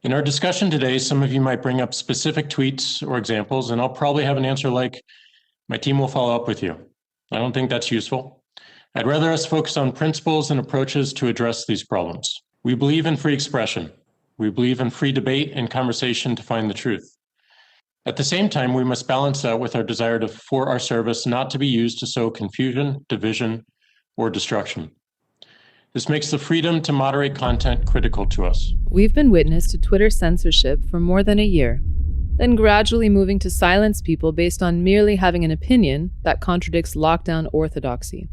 In our discussion today, some of you might bring up specific tweets or examples, and I'll probably have an answer like, my team will follow up with you. I don't think that's useful. I'd rather us focus on principles and approaches to address these problems. We believe in free expression. We believe in free debate and conversation to find the truth. At the same time, we must balance that with our desire for our service not to be used to sow confusion, division, or destruction. This makes the freedom to moderate content critical to us. We've been witness to Twitter censorship for more than a year, then gradually moving to silence people based on merely having an opinion that contradicts lockdown orthodoxy.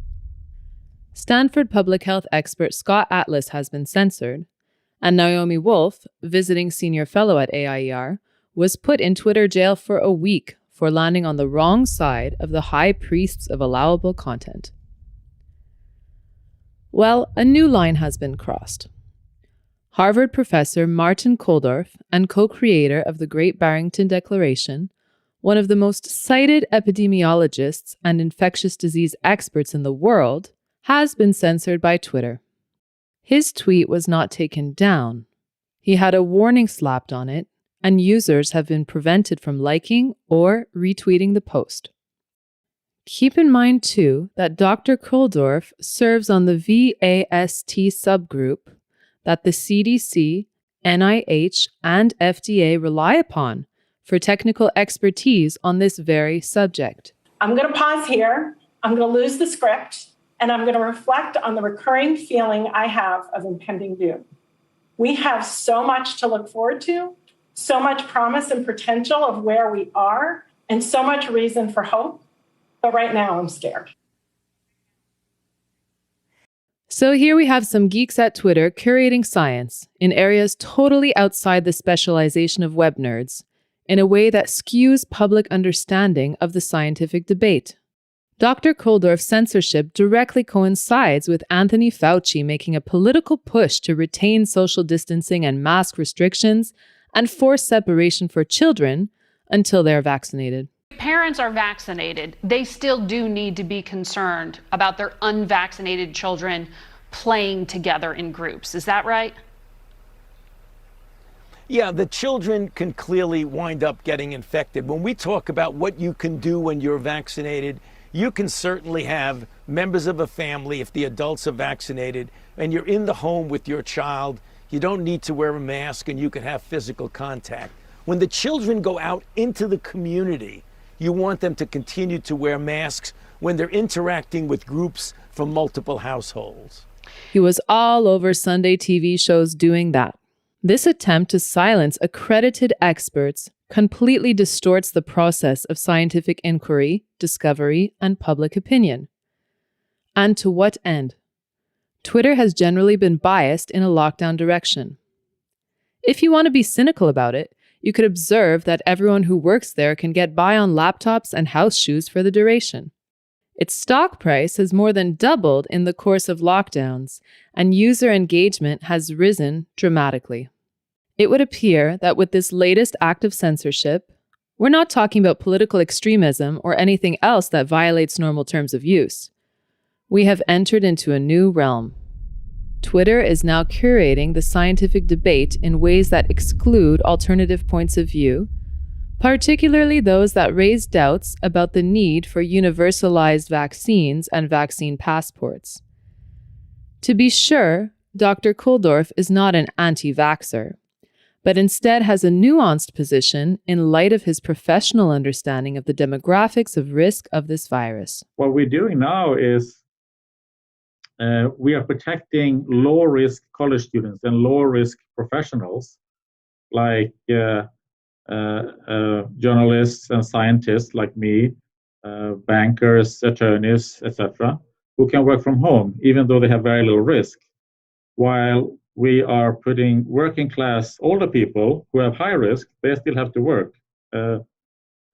Stanford public health expert Scott Atlas has been censored, and Naomi Wolf, visiting senior fellow at AIER, was put in Twitter jail for a week for landing on the wrong side of the high priests of allowable content. Well, a new line has been crossed. Harvard professor Martin Kulldorff and co-creator of the Great Barrington Declaration, one of the most cited epidemiologists and infectious disease experts in the world, has been censored by Twitter. His tweet was not taken down. He had a warning slapped on it, and users have been prevented from liking or retweeting the post. Keep in mind, too, that Dr. Kulldorff serves on the VAST subgroup that the CDC, NIH, and FDA rely upon for technical expertise on this very subject. I'm going to pause here. I'm going to lose the script, and I'm going to reflect on the recurring feeling I have of impending doom. We have so much to look forward to, so much promise and potential of where we are, and so much reason for hope. But right now, I'm scared. So here we have some geeks at Twitter curating science in areas totally outside the specialization of web nerds in a way that skews public understanding of the scientific debate. Dr. Kulldorff's censorship directly coincides with Anthony Fauci making a political push to retain social distancing and mask restrictions and force separation for children until they're vaccinated. Parents are vaccinated, they still do need to be concerned about their unvaccinated children playing together in groups. Is that right? Yeah, the children can clearly wind up getting infected. When we talk about what you can do when you're vaccinated, you can certainly have members of a family, if the adults are vaccinated, and you're in the home with your child, you don't need to wear a mask and you can have physical contact. When the children go out into the community, you want them to continue to wear masks when they're interacting with groups from multiple households. He was all over Sunday TV shows doing that. This attempt to silence accredited experts completely distorts the process of scientific inquiry, discovery, and public opinion. And to what end? Twitter has generally been biased in a lockdown direction. If you want to be cynical about it, you could observe that everyone who works there can get by on laptops and house shoes for the duration. Its stock price has more than doubled in the course of lockdowns, and user engagement has risen dramatically. It would appear that with this latest act of censorship, we're not talking about political extremism or anything else that violates normal terms of use. We have entered into a new realm. Twitter is now curating the scientific debate in ways that exclude alternative points of view, particularly those that raise doubts about the need for universalized vaccines and vaccine passports. To be sure, Dr. Kulldorff is not an anti-vaxxer, but instead has a nuanced position in light of his professional understanding of the demographics of risk of this virus. What we're doing now is we are protecting low-risk college students and low-risk professionals like journalists and scientists like me, bankers, attorneys, etc., who can work from home, even though they have very low risk, while we are putting working class older people who have high risk, they still have to work,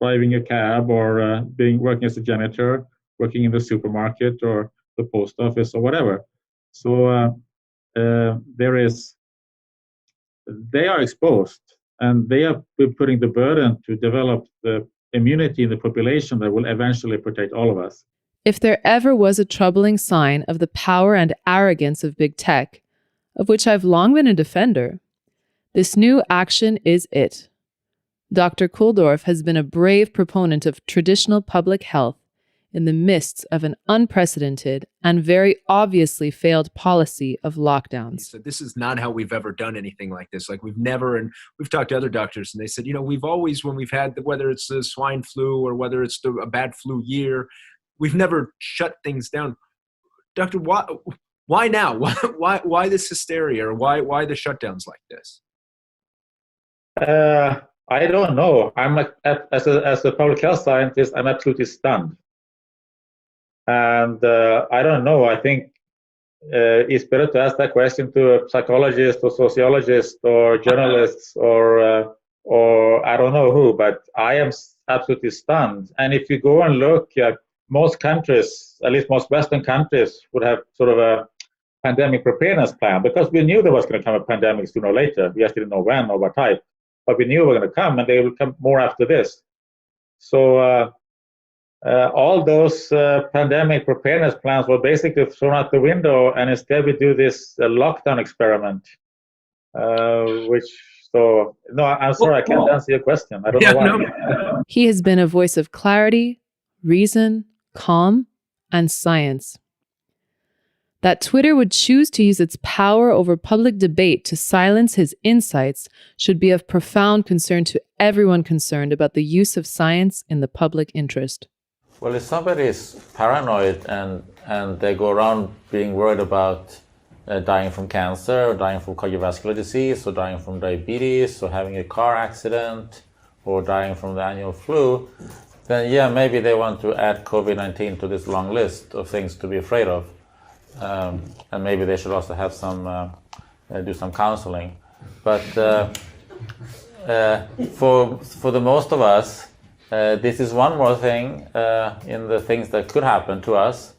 driving a cab or working as a janitor, working in the supermarket or the post office or whatever. So they are exposed, and they are putting the burden to develop the immunity in the population that will eventually protect all of us. If there ever was a troubling sign of the power and arrogance of big tech, of which I've long been a defender, This new action is it. Dr. Kulldorff has been a brave proponent of traditional public health in the midst of an unprecedented and very obviously failed policy of lockdowns. So this is not how we've ever done anything like this. Like we've never, and we've talked to other doctors and they said, we've always, when we've had, whether it's the swine flu or whether it's a bad flu year, we've never shut things down. Doctor, why now? Why this hysteria, or why the shutdowns like this? I don't know. As a public health scientist, I'm absolutely stunned. And I don't know. I think it's better to ask that question to a psychologist or sociologist or journalists or I don't know who, but I am absolutely stunned. And if you go and look at most countries, at least most Western countries, would have sort of a pandemic preparedness plan, because we knew there was going to come a pandemic sooner or later. We just didn't know when or what type, but we knew they were going to come, and they will come more after this. So all those pandemic preparedness plans were basically thrown out the window, and instead we do this lockdown experiment, no, I'm sorry, I can't answer your question. I don't know why. No. He has been a voice of clarity, reason, calm, and science. That Twitter would choose to use its power over public debate to silence his insights should be of profound concern to everyone concerned about the use of science in the public interest. Well, if somebody is paranoid and they go around being worried about dying from cancer, or dying from cardiovascular disease, or dying from diabetes, or having a car accident, or dying from the annual flu, then yeah, maybe they want to add COVID-19 to this long list of things to be afraid of. And maybe they should also have do some counseling. But for the most of us, this is one more thing in the things that could happen to us,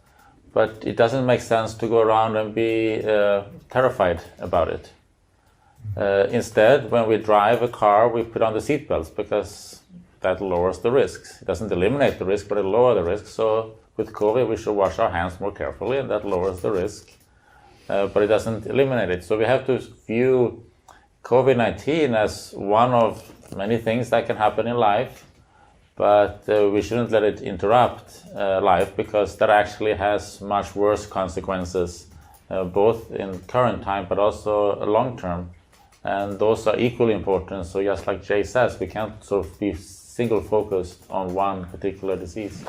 but it doesn't make sense to go around and be terrified about it. Instead, when we drive a car, we put on the seatbelts because that lowers the risks. It doesn't eliminate the risk, but it lowers the risk. So with COVID, we should wash our hands more carefully, and that lowers the risk, but it doesn't eliminate it. So we have to view COVID-19 as one of many things that can happen in life, but we shouldn't let it interrupt life, because that actually has much worse consequences, both in current time, but also long term. And those are equally important. So just like Jay says, we can't sort of be single focused on one particular disease.